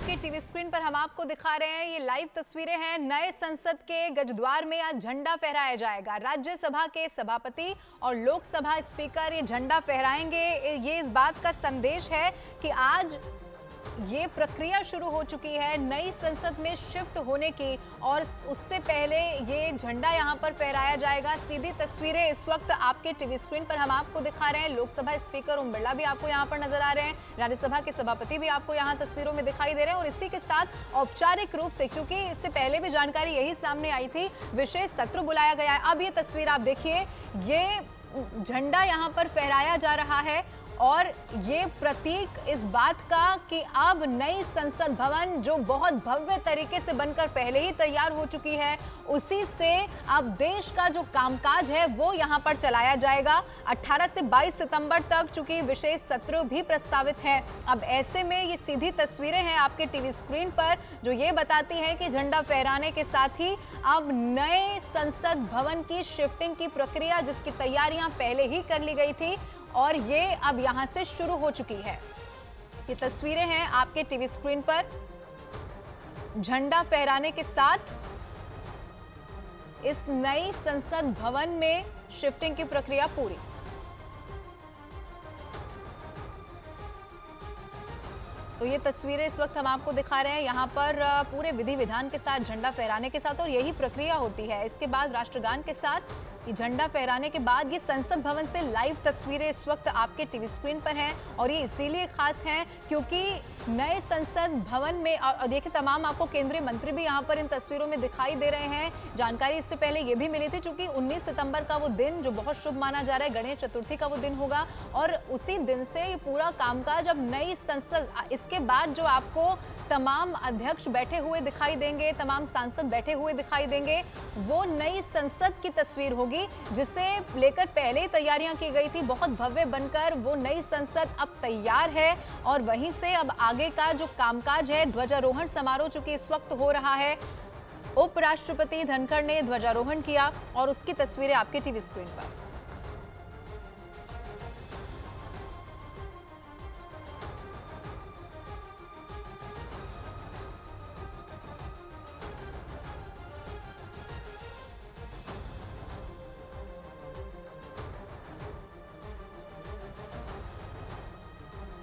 आपके TV screen पर हम आपको दिखा रहे हैं, ये लाइव तस्वीरें हैं। नए संसद के गजद्वार में आज झंडा फहराया जाएगा। राज्यसभा के सभापति और लोकसभा स्पीकर ये झंडा फहराएंगे। ये इस बात का संदेश है कि आज ये प्रक्रिया शुरू हो चुकी है नई संसद में शिफ्ट होने की, और उससे पहले ये झंडा यहां पर फहराया जाएगा। सीधी तस्वीरें इस वक्त आपके टीवी स्क्रीन पर हम आपको दिखा रहे हैं। लोकसभा स्पीकर ओम बिरला भी आपको यहां पर नजर आ रहे हैं, राज्यसभा के सभापति भी आपको यहां तस्वीरों में दिखाई दे रहे हैं। और इसी के साथ औपचारिक रूप से, क्योंकि इससे पहले भी जानकारी यही सामने आई थी, विशेष सत्र बुलाया गया है। अब ये तस्वीर आप देखिए, ये झंडा यहां पर फहराया जा रहा है और ये प्रतीक इस बात का कि अब नई संसद भवन, जो बहुत भव्य तरीके से बनकर पहले ही तैयार हो चुकी है, उसी से अब देश का जो कामकाज है वो यहां पर चलाया जाएगा। 18 से 22 सितंबर तक चूंकि विशेष सत्र भी प्रस्तावित है। अब ऐसे में ये सीधी तस्वीरें हैं आपके टीवी स्क्रीन पर, जो ये बताती हैं कि झंडा फहराने के साथ ही अब नए संसद भवन की शिफ्टिंग की प्रक्रिया, जिसकी तैयारियां पहले ही कर ली गई थी, और ये अब यहां से शुरू हो चुकी है। ये तस्वीरें हैं आपके टीवी स्क्रीन पर, झंडा फहराने के साथ इस नई संसद भवन में शिफ्टिंग की प्रक्रिया पूरी। तो ये तस्वीरें इस वक्त हम आपको दिखा रहे हैं, यहां पर पूरे विधि विधान के साथ झंडा फहराने के साथ, और यही प्रक्रिया होती है। इसके बाद राष्ट्रगान के साथ ये झंडा फहराने के बाद ये संसद भवन से लाइव तस्वीरें इस वक्त आपके टीवी स्क्रीन पर हैं, और ये इसीलिए खास हैं क्योंकि नए संसद भवन में, और देखिए तमाम आपको केंद्रीय मंत्री भी यहाँ पर इन तस्वीरों में दिखाई दे रहे हैं। जानकारी इससे पहले ये भी मिली थी, चूंकि 19 सितंबर का वो दिन जो बहुत शुभ माना जा रहा है, गणेश चतुर्थी का वो दिन होगा, और उसी दिन से ये पूरा कामकाज अब नई संसद, इसके बाद जो आपको तमाम अध्यक्ष बैठे हुए दिखाई देंगे, तमाम सांसद बैठे हुए दिखाई देंगे, वो नई संसद की तस्वीर होगी, जिसे लेकर पहले ही तैयारियां की गई थी। बहुत भव्य बनकर वो नई संसद अब तैयार है, और वहीं से अब आगे का जो कामकाज है, ध्वजारोहण समारोह चूंकि इस वक्त हो रहा है, उपराष्ट्रपति धनखड़ ने ध्वजारोहण किया, और उसकी तस्वीरें आपके टीवी स्क्रीन पर।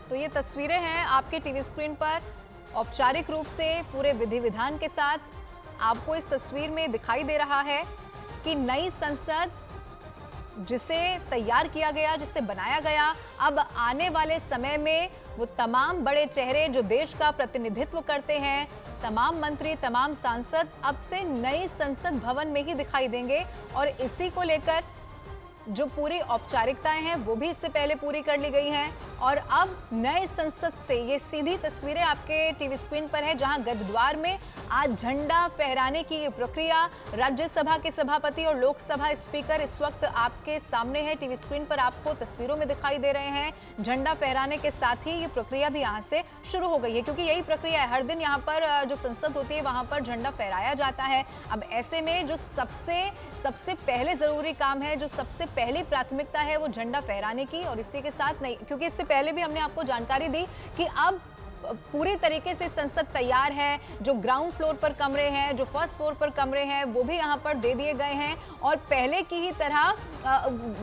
तो ये तस्वीरें हैं आपके टीवी स्क्रीन पर, औपचारिक रूप से पूरे विधि विधान के साथ आपको इस तस्वीर में दिखाई दे रहा है कि नई संसद जिसे तैयार किया गया, जिसे बनाया गया, अब आने वाले समय में वो तमाम बड़े चेहरे जो देश का प्रतिनिधित्व करते हैं, तमाम मंत्री, तमाम सांसद अब से नई संसद भवन में ही दिखाई देंगे। और इसी को लेकर जो पूरी औपचारिकताएं हैं वो भी इससे पहले पूरी कर ली गई हैं, और अब नए संसद से ये सीधी तस्वीरें आपके टीवी स्क्रीन पर है, जहां गजद्वार में आज झंडा फहराने की ये प्रक्रिया, राज्यसभा के सभापति और लोकसभा स्पीकर इस वक्त आपके सामने है। टीवी स्क्रीन पर आपको तस्वीरों में दिखाई दे रहे हैं। झंडा फहराने के साथ ही ये प्रक्रिया भी यहाँ से शुरू हो गई है, क्योंकि यही प्रक्रिया है, हर दिन यहाँ पर जो संसद होती है वहां पर झंडा फहराया जाता है। अब ऐसे में जो सबसे पहले जरूरी काम है, जो सबसे पहली प्राथमिकता है, वो झंडा फहराने की। और इसी के साथ नहीं, क्योंकि इससे पहले भी हमने आपको जानकारी दी कि अब पूरी तरीके से संसद तैयार है। जो ग्राउंड फ्लोर पर कमरे हैं, जो फर्स्ट फ्लोर पर कमरे हैं, वो भी यहाँ पर दे दिए गए हैं, और पहले की ही तरह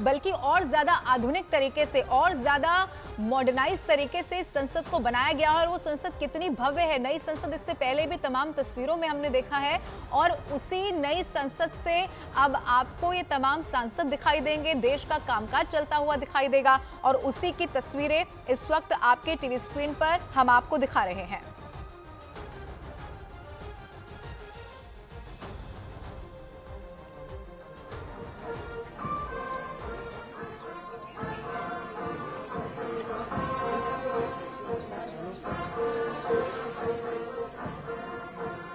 बल्कि और ज्यादा आधुनिक तरीके से, और ज्यादा मॉडर्नाइज तरीके से इस संसद को बनाया गया। और वो संसद कितनी भव्य है, नई संसद, इससे पहले भी तमाम तस्वीरों में हमने देखा है, और उसी नई संसद से अब आपको ये तमाम सांसद दिखाई देंगे, देश का कामकाज चलता हुआ दिखाई देगा, और उसी की तस्वीरें इस वक्त आपके टीवी स्क्रीन पर हम आपको दिखा रहे हैं।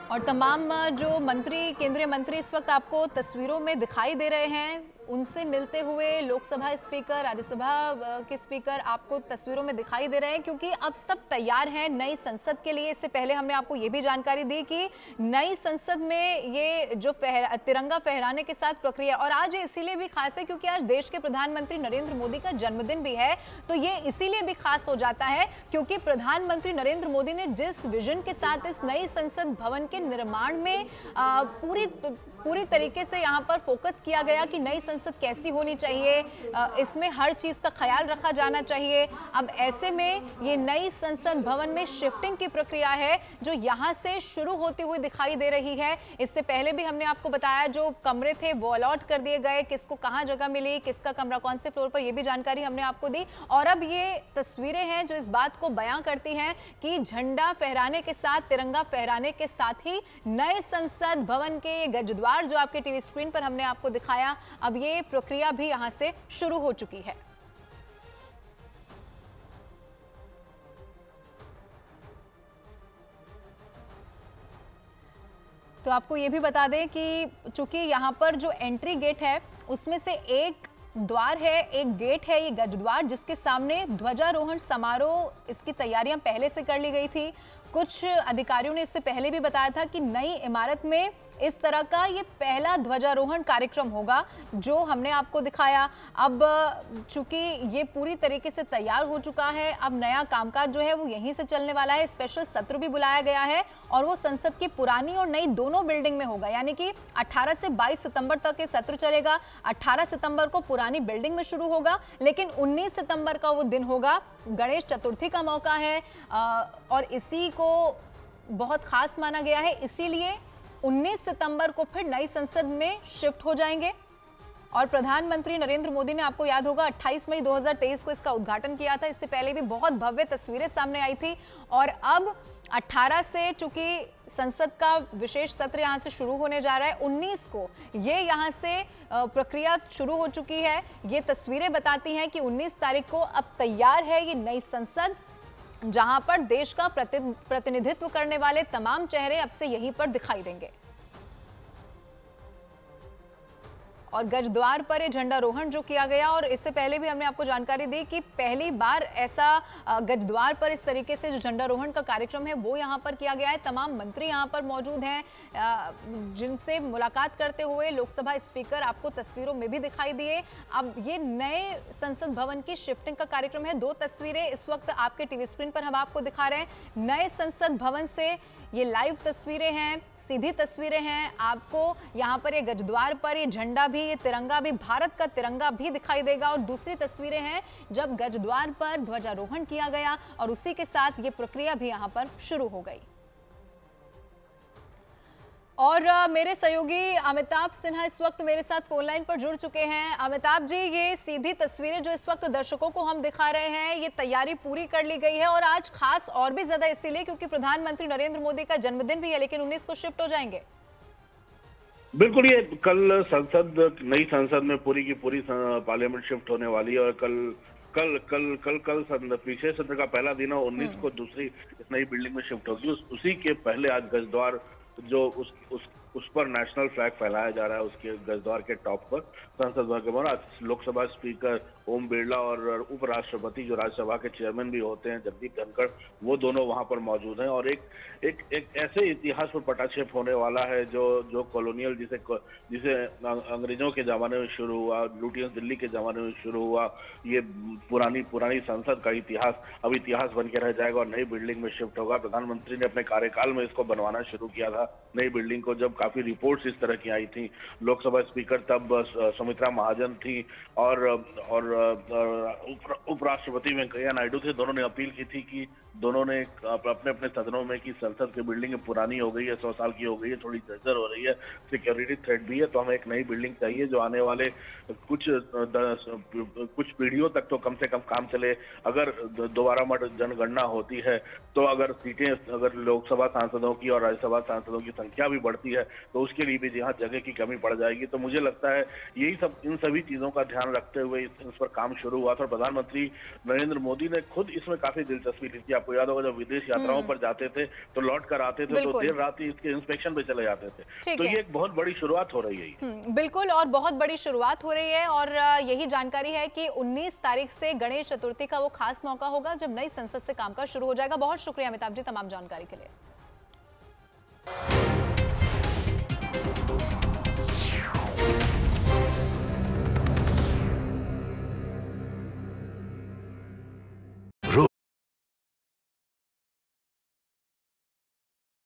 और तमाम जो मंत्री, केंद्रीय मंत्री इस वक्त आपको तस्वीरों में दिखाई दे रहे हैं, उनसे मिलते हुए लोकसभा स्पीकर, राज्यसभा के स्पीकर आपको तस्वीरों में दिखाई दे रहे हैं, क्योंकि अब सब तैयार हैं नई संसद के लिए। इससे पहले हमने आपको ये भी जानकारी दी कि नई संसद में ये जो तिरंगा फहराने के साथ प्रक्रिया, और आज ये इसीलिए भी खास है क्योंकि आज देश के प्रधानमंत्री नरेंद्र मोदी का जन्मदिन भी है। तो ये इसीलिए भी खास हो जाता है क्योंकि प्रधानमंत्री नरेंद्र मोदी ने जिस विजन के साथ इस नई संसद भवन के निर्माण में पूरी तरीके से यहाँ पर फोकस किया गया कि नई संसद कैसी होनी चाहिए, इसमें हर चीज का ख्याल रखा जाना चाहिए। अब ऐसे में ये नई संसद भवन में शिफ्टिंग की प्रक्रिया है जो यहाँ से शुरू होती हुई दिखाई दे रही है। इससे पहले भी हमने आपको बताया जो कमरे थे वो अलॉट कर दिए गए, किसको कहाँ जगह मिली, किसका कमरा कौन से फ्लोर पर, ये भी जानकारी हमने आपको दी। और अब ये तस्वीरें हैं जो इस बात को बयां करती हैं कि झंडा फहराने के साथ, तिरंगा फहराने के साथ ही नए संसद भवन के ये गजद्वार जो आपके टीवी स्क्रीन पर हमने आपको दिखाया, अब ये प्रक्रिया भी यहां से शुरू हो चुकी है। तो आपको ये भी बता दें कि चूंकि यहां पर जो एंट्री गेट है उसमें से एक द्वार है, एक गेट है, ये गजद्वार, जिसके सामने ध्वजारोहण समारोह, इसकी तैयारियां पहले से कर ली गई थी। कुछ अधिकारियों ने इससे पहले भी बताया था कि नई इमारत में इस तरह का ये पहला ध्वजारोहण कार्यक्रम होगा जो हमने आपको दिखाया। अब चूंकि ये पूरी तरीके से तैयार हो चुका है, अब नया कामकाज जो है वो यहीं से चलने वाला है। स्पेशल सत्र भी बुलाया गया है और वो संसद की पुरानी और नई दोनों बिल्डिंग में होगा, यानी कि 18 से 22 सितंबर तक ये सत्र चलेगा। 18 सितंबर को पुरानी बिल्डिंग में शुरू होगा, लेकिन 19 सितंबर का वो दिन होगा, गणेश चतुर्थी का मौका है और इसी को बहुत खास माना गया है। इसीलिए 19 सितंबर को फिर नई संसद में शिफ्ट हो जाएंगे। और प्रधानमंत्री नरेंद्र मोदी ने, आपको याद होगा, 28 मई 2023 को इसका उद्घाटन किया था। इससे पहले भी बहुत भव्य तस्वीरें सामने आई थी। और अब 18 से चूंकि संसद का विशेष सत्र यहां से शुरू होने जा रहा है, 19 को ये यहां से प्रक्रिया शुरू हो चुकी है। ये तस्वीरें बताती हैं कि 19 तारीख को अब तैयार है ये नई संसद, जहां पर देश का प्रतिनिधित्व करने वाले तमाम चेहरे अब से यहीं पर दिखाई देंगे। और गजद्वार पर ये झंडारोहण जो किया गया, और इससे पहले भी हमने आपको जानकारी दी कि पहली बार ऐसा गजद्वार पर इस तरीके से जो झंडारोहण का कार्यक्रम है वो यहाँ पर किया गया है। तमाम मंत्री यहाँ पर मौजूद हैं, जिनसे मुलाकात करते हुए लोकसभा स्पीकर आपको तस्वीरों में भी दिखाई दिए। अब ये नए संसद भवन की शिफ्टिंग का कार्यक्रम है। 2 तस्वीरें इस वक्त आपके टीवी स्क्रीन पर हम आपको दिखा रहे हैं। नए संसद भवन से ये लाइव तस्वीरें हैं, सीधी तस्वीरें हैं। आपको यहाँ पर ये गजद्वार पर ये झंडा भी, ये तिरंगा भी, भारत का तिरंगा भी दिखाई देगा। और दूसरी तस्वीरें हैं जब गजद्वार पर ध्वजारोहण किया गया और उसी के साथ ये प्रक्रिया भी यहाँ पर शुरू हो गई। और मेरे सहयोगी अमिताभ सिन्हा इस वक्त मेरे साथ फोन लाइन पर जुड़ चुके हैं। अमिताभ जी, ये सीधी तस्वीरें जो इस वक्त दर्शकों को हम दिखा रहे हैं, ये तैयारी पूरी कर ली गई है और आज खास और भी ज्यादा इसीलिए क्योंकि प्रधानमंत्री नरेंद्र मोदी का जन्मदिन भी है, लेकिन 19 को शिफ्ट हो जाएंगे। बिल्कुल, ये कल संसद, नई संसद में पूरी की पूरी पार्लियामेंट शिफ्ट होने वाली है और कल पिछले सत्र का पहला दिन है, 19 को दूसरी इस नई बिल्डिंग में शिफ्ट होगी। उसी के पहले आज गजद्वार जो उस पर नेशनल फ्लैग फहराया जा रहा है, उसके गजद्वार के टॉप पर संसद भवन के बाहर आज लोकसभा स्पीकर ओम बिरला और उपराष्ट्रपति जो राज्यसभा के चेयरमैन भी होते हैं जगदीप धनखड़, वो दोनों वहां पर मौजूद हैं। और एक ऐसे इतिहास पर पटाक्षेप होने वाला है जो कॉलोनियल, जिसे अंग्रेजों के जमाने में शुरू हुआ, लुटियंस दिल्ली के जमाने में शुरू हुआ, ये पुरानी संसद का इतिहास अब इतिहास बन के रह जाएगा और नई बिल्डिंग में शिफ्ट होगा। प्रधानमंत्री ने अपने कार्यकाल में इसको बनवाना शुरू किया था, नई बिल्डिंग को, जब काफी रिपोर्ट्स इस तरह की आई थी। लोकसभा स्पीकर तब सुमित्रा महाजन थी और उपराष्ट्रपति वेंकैया नायडू थे। दोनों ने अपील की थी कि दोनों ने अपने अपने सदनों में कि संसद की बिल्डिंग पुरानी हो गई है, 100 साल की हो गई है, थोड़ी जर्जर हो रही है, सिक्योरिटी थ्रेट भी है, तो हमें एक नई बिल्डिंग चाहिए जो आने वाले कुछ पीढ़ियों तक तो कम से कम काम चले। अगर दोबारा जनगणना होती है तो अगर सीटें, अगर लोकसभा सांसदों की और राज्यसभा सांसदों की संख्या भी बढ़ती है तो उसके लिए भी यहाँ जगह की कमी पड़ जाएगी। तो मुझे लगता है यही सब, इन सभी चीजों का ध्यान रखते हुए इस पर काम शुरू हुआ था। प्रधानमंत्री नरेंद्र मोदी ने खुद इसमें काफी दिलचस्पी ली थी। आपको आपको याद होगा जब विदेश यात्राओं पर जाते थे तो लौट कर आते थे तो देर रात ही इसके इंस्पेक्शन पे चले जाते थे। तो ये एक बहुत बड़ी शुरुआत हो रही है। बिल्कुल, और बहुत बड़ी शुरुआत हो रही है। और यही जानकारी है कि 19 तारीख से गणेश चतुर्थी का वो खास मौका होगा जब नई संसद से कामकाज शुरू हो जाएगा। बहुत शुक्रिया अमिताभ जी तमाम जानकारी के लिए।